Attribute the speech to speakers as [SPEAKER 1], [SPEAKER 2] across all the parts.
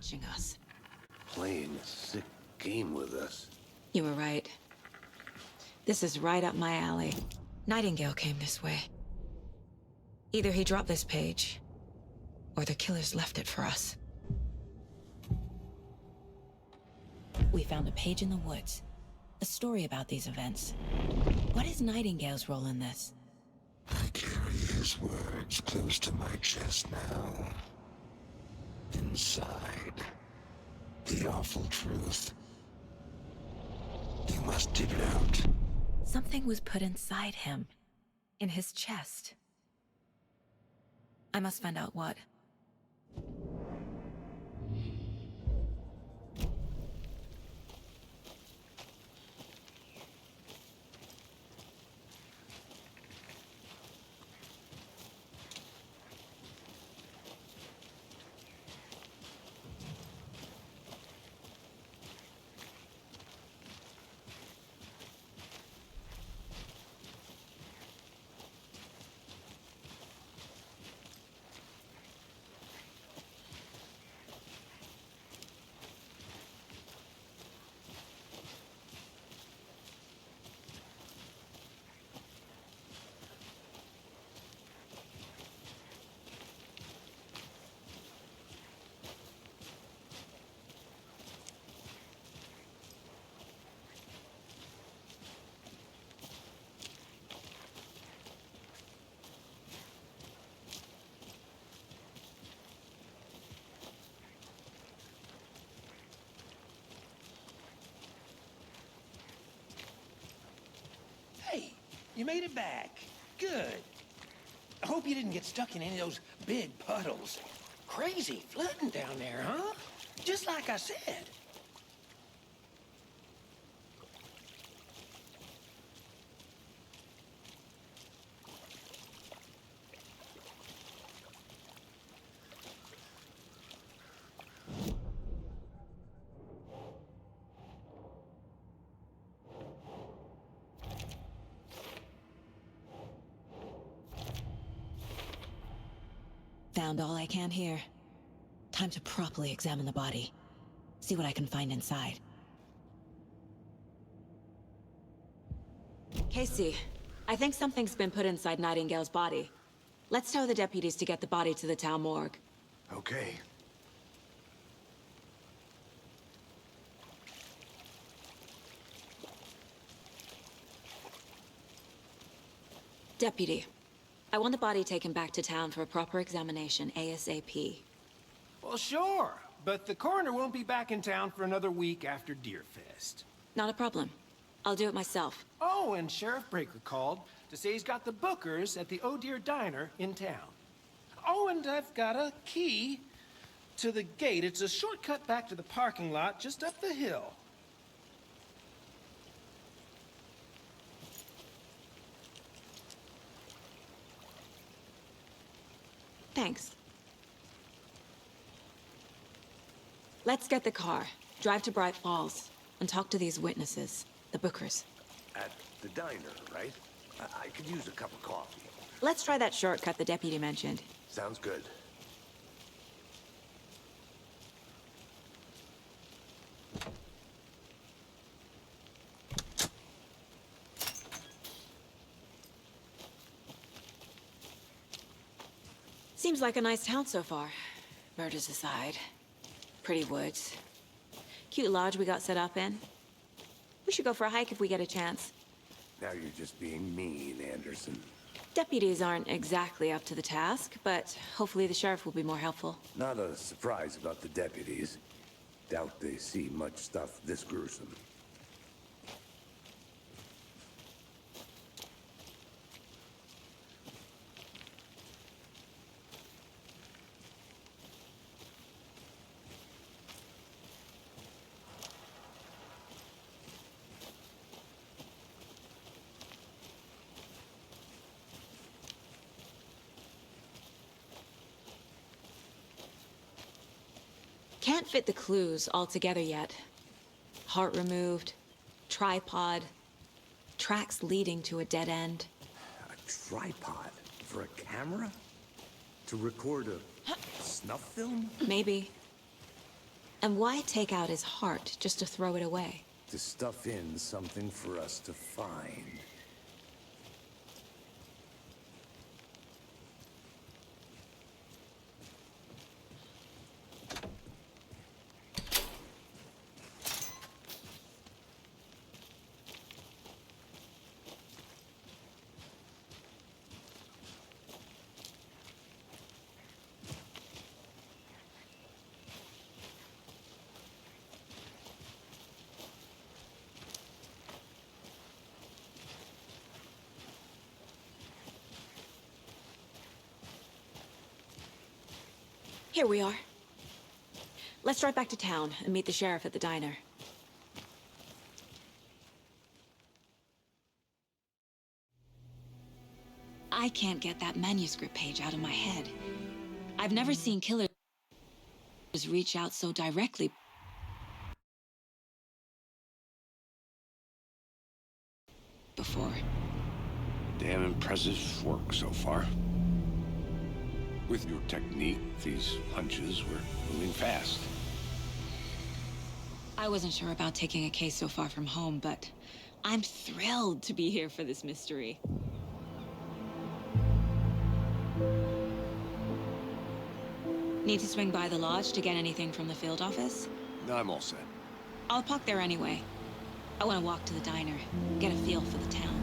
[SPEAKER 1] watching us.
[SPEAKER 2] Playing a sick game with us.
[SPEAKER 1] You were right. This is right up my alley. Nightingale came this way. Either he dropped this page, or the killers left it for us. We found a page in the woods. A story about these events. What is Nightingale's role in this?
[SPEAKER 3] I carry his words close to my chest now. Inside, the awful truth. You must dig it out.
[SPEAKER 1] Something was put inside him. In his chest. I must find out what.
[SPEAKER 4] Hey, you made it back. Good. I hope you didn't get stuck in any of those big puddles. Crazy flooding down there, huh? Just like I said.
[SPEAKER 1] Found all I can here. Time to properly examine the body. See what I can find inside. Casey, I think something's been put inside Nightingale's body. Let's tell the deputies to get the body to the town morgue.
[SPEAKER 2] Okay.
[SPEAKER 1] Deputy, I want the body taken back to town for a proper examination, ASAP.
[SPEAKER 4] Well, sure. But the coroner won't be back in town for another week after Deerfest.
[SPEAKER 1] Not a problem. I'll do it myself.
[SPEAKER 4] Oh, and Sheriff Breaker called to say he's got the bookers at the Oh Dear Diner in town. Oh, and I've got a key to the gate. It's a shortcut back to the parking lot just up the hill.
[SPEAKER 1] Thanks. Let's get the car, drive to Bright Falls, and talk to these witnesses, the bookers.
[SPEAKER 2] At the diner, right? I could use a cup of coffee.
[SPEAKER 1] Let's try that shortcut the deputy mentioned.
[SPEAKER 2] Sounds good.
[SPEAKER 1] Seems like a nice town so far. Murders aside. Pretty woods. Cute lodge we got set up in. We should go for a hike if we get a chance.
[SPEAKER 2] Now you're just being mean, Anderson.
[SPEAKER 1] Deputies aren't exactly up to the task, but hopefully the sheriff will be more helpful.
[SPEAKER 2] Not a surprise about the deputies. Doubt they see much stuff this gruesome.
[SPEAKER 1] Can't fit the clues all together yet. Heart removed, tripod, tracks leading to a dead end.
[SPEAKER 2] A tripod? For a camera? To record a snuff film?
[SPEAKER 1] Maybe. And why take out his heart just to throw it away?
[SPEAKER 2] To stuff in something for us to find.
[SPEAKER 1] Here we are. Let's drive back to town and meet the sheriff at the diner. I can't get that manuscript page out of my head. I've never seen killers reach out so directly before.
[SPEAKER 2] Damn impressive work so far. With your technique, these hunches were moving fast.
[SPEAKER 1] I wasn't sure about taking a case so far from home, but I'm thrilled to be here for this mystery. Need to swing by the lodge to get anything from the field office?
[SPEAKER 2] No, I'm all set.
[SPEAKER 1] I'll park there anyway. I want to walk to the diner, get a feel for the town.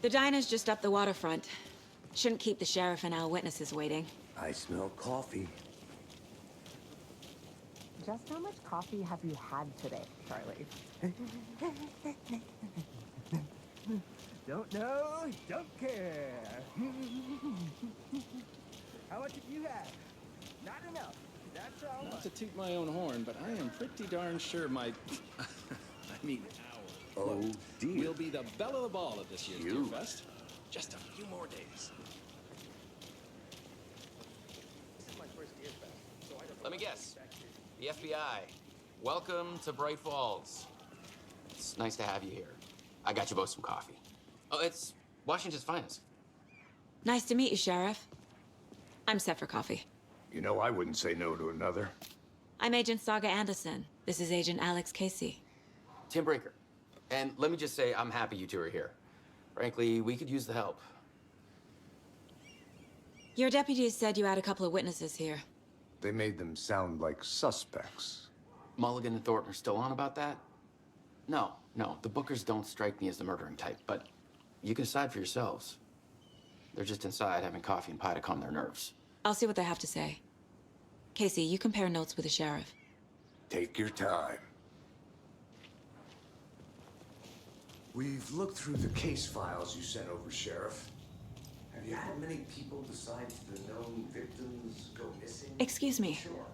[SPEAKER 1] The diner's just up the waterfront. Shouldn't keep the sheriff and our witnesses waiting.
[SPEAKER 2] I smell coffee.
[SPEAKER 5] Just how much coffee have you had today, Charlie? Don't know, don't care. How much have you had? Not enough. That's all.
[SPEAKER 6] Not to toot my own horn, but I am pretty darn sure my... I mean, our...
[SPEAKER 2] Oh, dear.
[SPEAKER 6] We'll be the belle of the ball at this year's Deer
[SPEAKER 2] You.
[SPEAKER 6] Fest. Just a few more days.
[SPEAKER 7] Let me guess. The FBI. Welcome to Bright Falls. It's nice to have you here. I got you both some coffee. Oh, it's Washington's finest.
[SPEAKER 1] Nice to meet you, Sheriff. I'm set for coffee.
[SPEAKER 2] You know, I wouldn't say no to another.
[SPEAKER 1] I'm Agent Saga Anderson. This is Agent Alex Casey.
[SPEAKER 7] Tim Brinker. And let me just say, I'm happy you two are here. Frankly, we could use the help.
[SPEAKER 1] Your deputies said you had a couple of witnesses here.
[SPEAKER 2] They made them sound like suspects.
[SPEAKER 7] Mulligan and Thornton are still on about that? No, the Bookers don't strike me as the murdering type, but you can decide for yourselves. They're just inside having coffee and pie to calm their nerves.
[SPEAKER 1] I'll see what they have to say. Casey, you compare notes with the sheriff.
[SPEAKER 2] Take your time. We've looked through the case files you sent over, Sheriff. Have you had many people besides the known victims go missing?
[SPEAKER 1] Excuse me.
[SPEAKER 2] Sure.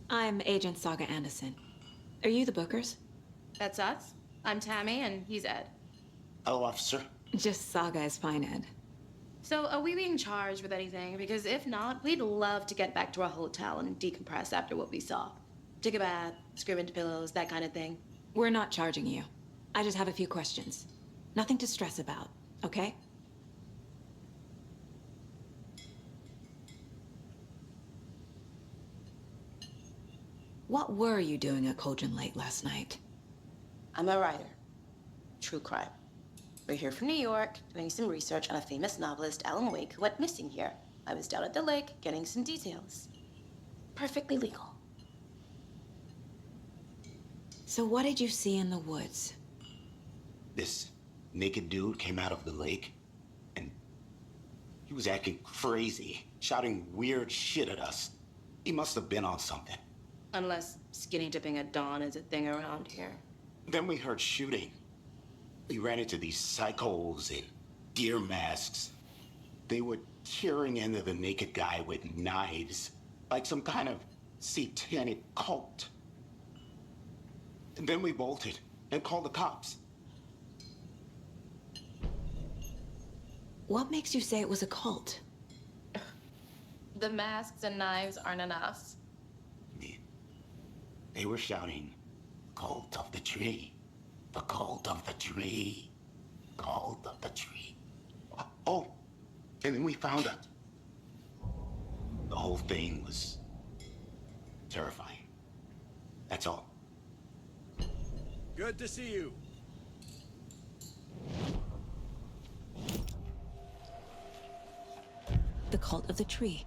[SPEAKER 1] I'm Agent Saga Anderson. Are you the Bookers?
[SPEAKER 8] That's us. I'm Tammy, and he's Ed.
[SPEAKER 9] Hello, officer.
[SPEAKER 1] Just Saga is fine, Ed.
[SPEAKER 8] So, are we being charged with anything? Because if not, we'd love to get back to our hotel and decompress after what we saw. Take a bath, scream into pillows, that kind of thing.
[SPEAKER 1] We're not charging you. I just have a few questions. Nothing to stress about, okay? What were you doing at Cauldron Lake last night?
[SPEAKER 8] I'm a writer. True crime. We're here from New York, doing some research on a famous novelist, Alan Wake, who went missing here. I was down at the lake, getting some details. Perfectly legal.
[SPEAKER 1] So what did you see in the woods?
[SPEAKER 9] This naked dude came out of the lake, and he was acting crazy, shouting weird shit at us. He must have been on something.
[SPEAKER 8] Unless skinny dipping at dawn is a thing around here.
[SPEAKER 9] Then we heard shooting. We ran into these psychos in deer masks. They were tearing into the naked guy with knives, like some kind of satanic cult. And then we bolted and called the cops.
[SPEAKER 1] What makes you say it was a cult?
[SPEAKER 8] The masks and knives aren't enough.
[SPEAKER 9] They were shouting, "Cult of the tree, the cult of the tree, cult of the tree." Oh, and then we found out. The whole thing was terrifying. That's all.
[SPEAKER 5] Good to see you.
[SPEAKER 1] The cult of the tree.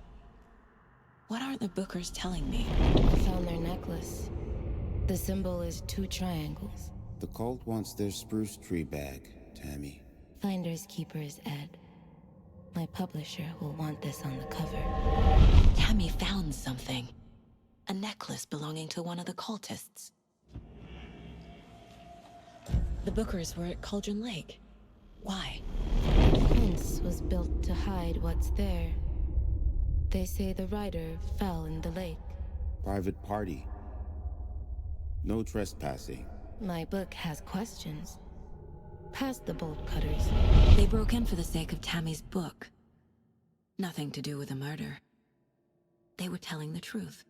[SPEAKER 1] What aren't the Bookers telling me?
[SPEAKER 10] I found their necklace. The symbol is 2 triangles.
[SPEAKER 11] The cult wants their spruce tree back, Tammy.
[SPEAKER 10] Finders keepers, Ed. My publisher will want this on the cover.
[SPEAKER 1] Tammy found something. A necklace belonging to one of the cultists. The Bookers were at Cauldron Lake. Why?
[SPEAKER 10] The fence was built to hide what's there. They say the rider fell in the lake.
[SPEAKER 11] Private party. No trespassing.
[SPEAKER 10] My book has questions. Past the bolt cutters.
[SPEAKER 1] They broke in for the sake of Tammy's book. Nothing to do with the murder. They were telling the truth.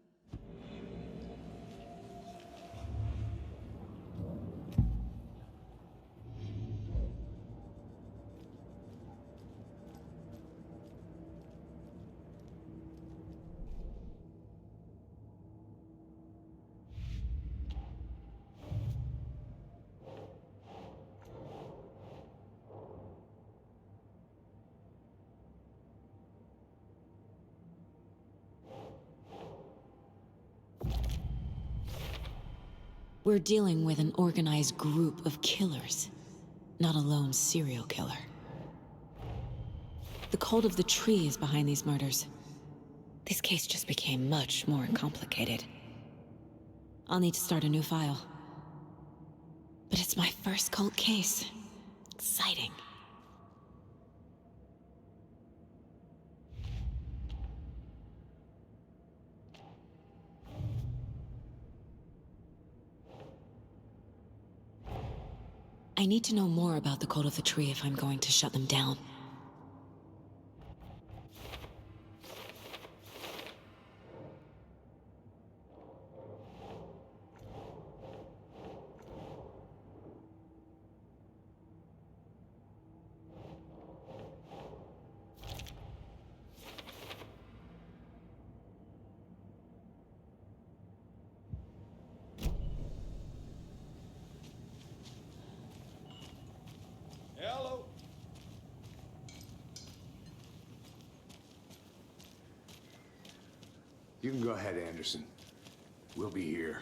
[SPEAKER 1] We're dealing with an organized group of killers, not a lone serial killer. The cult of the tree is behind these murders. This case just became much more complicated. I'll need to start a new file. But it's my first cult case. Exciting. I need to know more about the cult of the tree if I'm going to shut them down.
[SPEAKER 5] Hello.
[SPEAKER 2] You can go ahead, Anderson. We'll be here.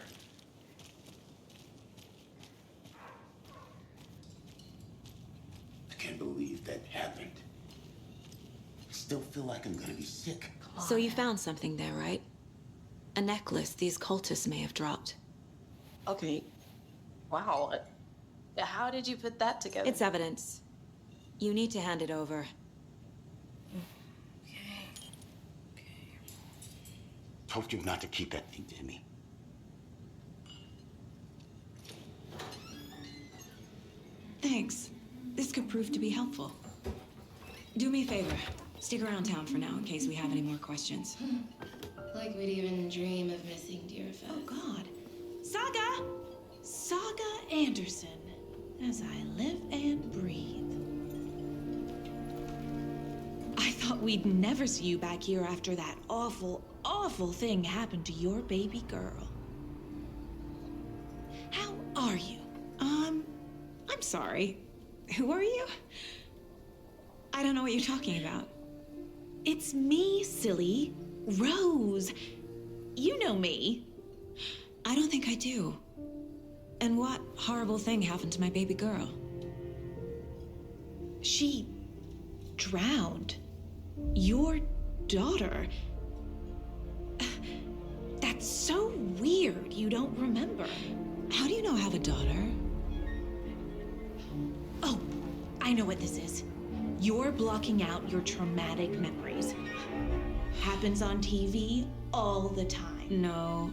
[SPEAKER 9] I can't believe that happened. I still feel like I'm gonna be sick.
[SPEAKER 1] So you found something there, right? A necklace these cultists may have dropped.
[SPEAKER 8] Okay. Wow. How did you put that together?
[SPEAKER 1] It's evidence. You need to hand it over.
[SPEAKER 9] Told you not to keep that thing to me.
[SPEAKER 1] Thanks. This could prove to be helpful. Do me a favor. Stick around town for now in case we have any more questions.
[SPEAKER 10] Like we'd even dream of missing dear Fez.
[SPEAKER 12] Oh, God. Saga! Saga Anderson. As I live and breathe. I thought we'd never see you back here after that awful, awful thing happened to your baby girl. How are you? I'm sorry. Who are you? I don't know what you're talking about. It's me, silly. Rose. You know me. I don't think I do. And what horrible thing happened to my baby girl? She drowned. Your daughter. That's so weird you don't remember. How do you know I have a daughter? Oh, I know what this is. You're blocking out your traumatic memories. Happens on TV all the time.
[SPEAKER 1] No.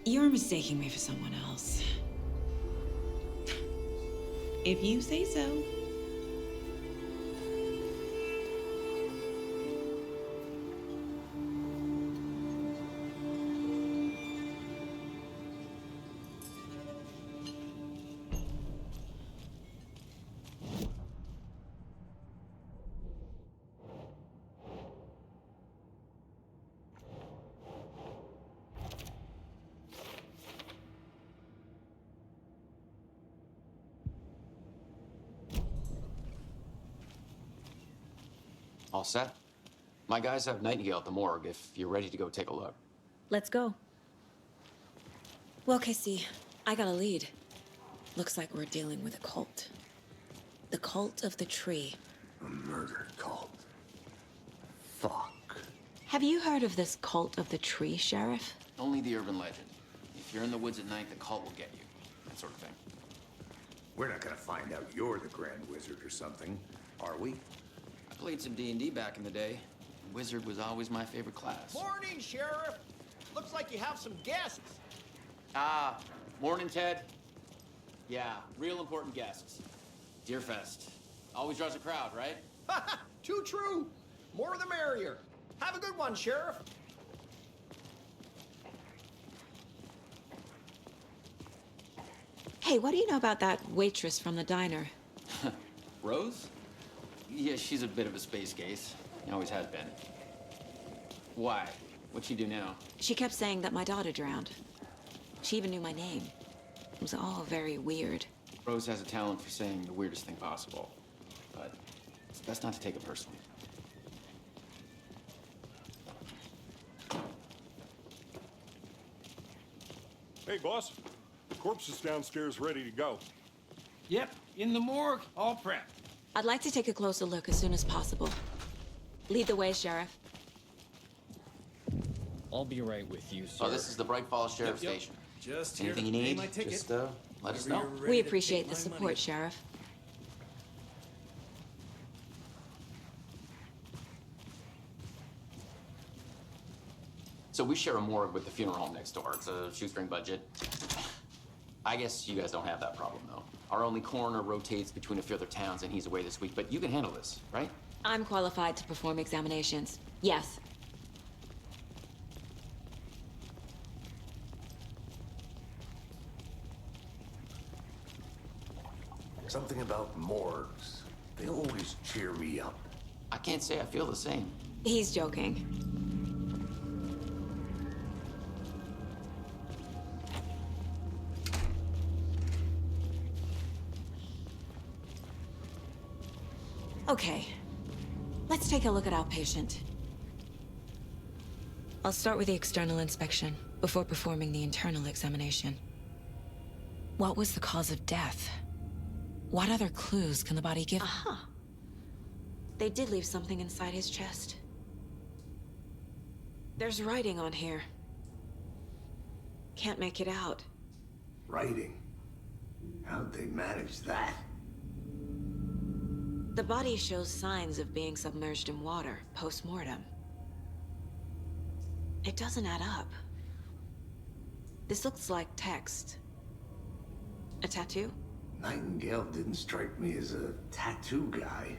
[SPEAKER 1] You're mistaking me for someone else.
[SPEAKER 12] If you say so.
[SPEAKER 7] All set? My guys have Nightingale at the morgue if you're ready to go take a look.
[SPEAKER 1] Let's go. Well, Casey, I got a lead. Looks like we're dealing with a cult. The cult of the tree.
[SPEAKER 2] A murder cult. Fuck.
[SPEAKER 1] Have you heard of this cult of the tree, Sheriff?
[SPEAKER 7] Only the urban legend. If you're in the woods at night, the cult will get you. That sort of thing.
[SPEAKER 2] We're not gonna find out you're the Grand Wizard or something, are we?
[SPEAKER 7] I played some D&D back in the day. Wizard was always my favorite class.
[SPEAKER 5] Morning, Sheriff. Looks like you have some guests.
[SPEAKER 7] Ah, morning, Ted. Yeah, real important guests. Deerfest. Always draws a crowd, right?
[SPEAKER 5] Too true. More the merrier. Have a good one, Sheriff.
[SPEAKER 1] Hey, what do you know about that waitress from the diner?
[SPEAKER 7] Rose? Yeah, she's a bit of a space case. Always has been. Why? What'd she do now?
[SPEAKER 1] She kept saying that my daughter drowned. She even knew my name. It was all very weird.
[SPEAKER 7] Rose has a talent for saying the weirdest thing possible. But it's best not to take it personally.
[SPEAKER 13] Hey, boss. The corpse is downstairs ready to go.
[SPEAKER 4] Yep, in the morgue, all prepped.
[SPEAKER 1] I'd like to take a closer look as soon as possible. Lead the way, Sheriff.
[SPEAKER 14] I'll be right with you, sir.
[SPEAKER 7] Oh, this is the Bright Falls Sheriff Station.
[SPEAKER 14] Just here
[SPEAKER 7] Anything
[SPEAKER 14] to
[SPEAKER 7] you
[SPEAKER 14] pay
[SPEAKER 7] need,
[SPEAKER 14] my ticket.
[SPEAKER 7] just let us
[SPEAKER 14] Whenever
[SPEAKER 7] know.
[SPEAKER 14] you're ready
[SPEAKER 1] We
[SPEAKER 14] to
[SPEAKER 1] appreciate
[SPEAKER 14] take
[SPEAKER 1] the
[SPEAKER 14] my
[SPEAKER 1] support,
[SPEAKER 14] money.
[SPEAKER 1] Sheriff.
[SPEAKER 7] So we share a morgue with the funeral home next door. It's a shoestring budget. I guess you guys don't have that problem, though. Our only coroner rotates between a few other towns, and he's away this week. But you can handle this, right?
[SPEAKER 1] I'm qualified to perform examinations. Yes.
[SPEAKER 2] Something about morgues. They always cheer me up.
[SPEAKER 7] I can't say I feel the same.
[SPEAKER 1] He's joking. Okay. Let's take a look at our patient. I'll start with the external inspection before performing the internal examination. What was the cause of death? What other clues can the body give? Aha. They did leave something inside his chest. There's writing on here. Can't make it out.
[SPEAKER 2] Writing? How'd they manage that?
[SPEAKER 1] The body shows signs of being submerged in water post-mortem. It doesn't add up. This looks like text. A tattoo?
[SPEAKER 2] Nightingale didn't strike me as a tattoo guy.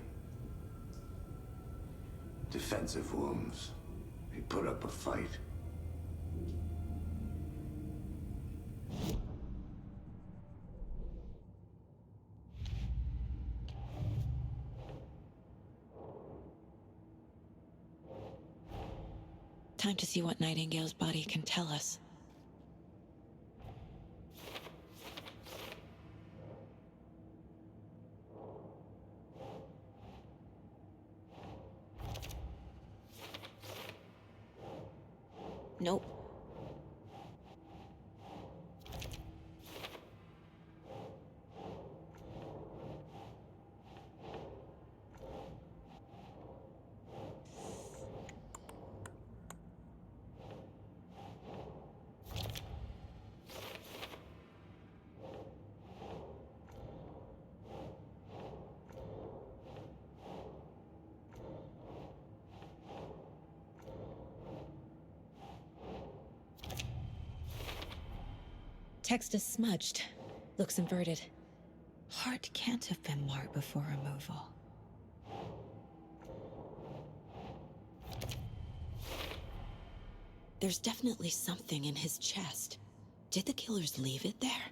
[SPEAKER 2] Defensive wounds. He put up a fight.
[SPEAKER 1] Time to see what Nightingale's body can tell us. Nope. Text is smudged. Looks inverted. Heart can't have been marked before removal. There's definitely something in his chest. Did the killers leave it there?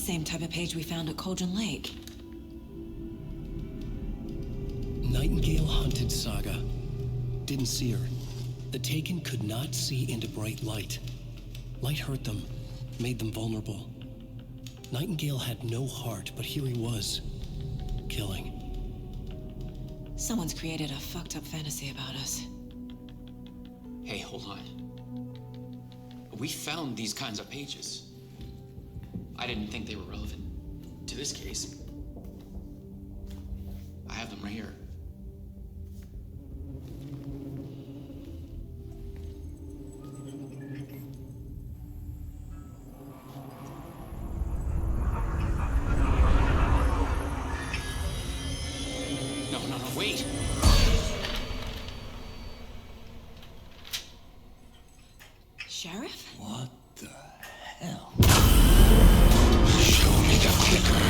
[SPEAKER 1] same type of page we found at Cauldron Lake.
[SPEAKER 15] Nightingale hunted Saga. Didn't see her. The Taken could not see into bright light. Light hurt them, made them vulnerable. Nightingale had no heart, but here he was, killing.
[SPEAKER 1] Someone's created a fucked up fantasy about us.
[SPEAKER 7] Hey, hold on. We found these kinds of pages. I didn't think they were relevant to this case. I have them right here. No, wait!
[SPEAKER 1] Sheriff?
[SPEAKER 3] What the hell? Show me the clicker.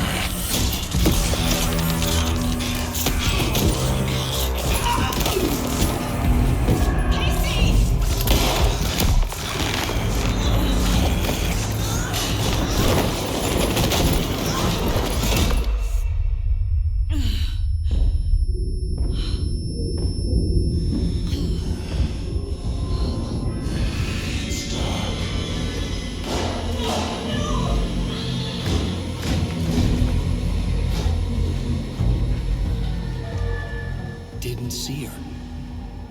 [SPEAKER 15] Didn't see her.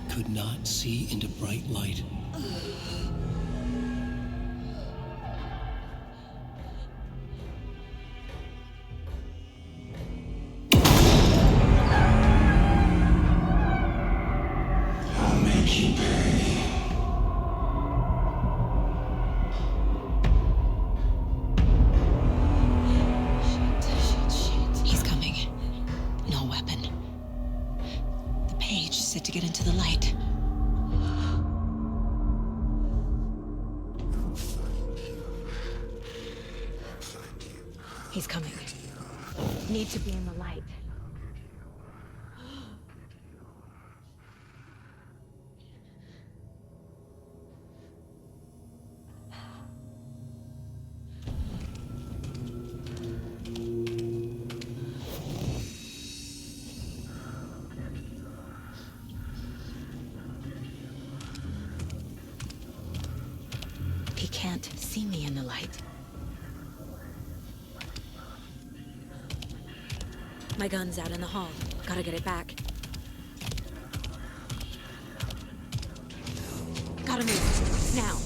[SPEAKER 15] Could not see into bright light.
[SPEAKER 3] I'll make you pay.
[SPEAKER 1] Shit. He's coming. No weapon. The page set to get into the light. He's coming. Need to be in the light. He can't see me in the light. My gun's out in the hall. Gotta get it back. Gotta move. Now.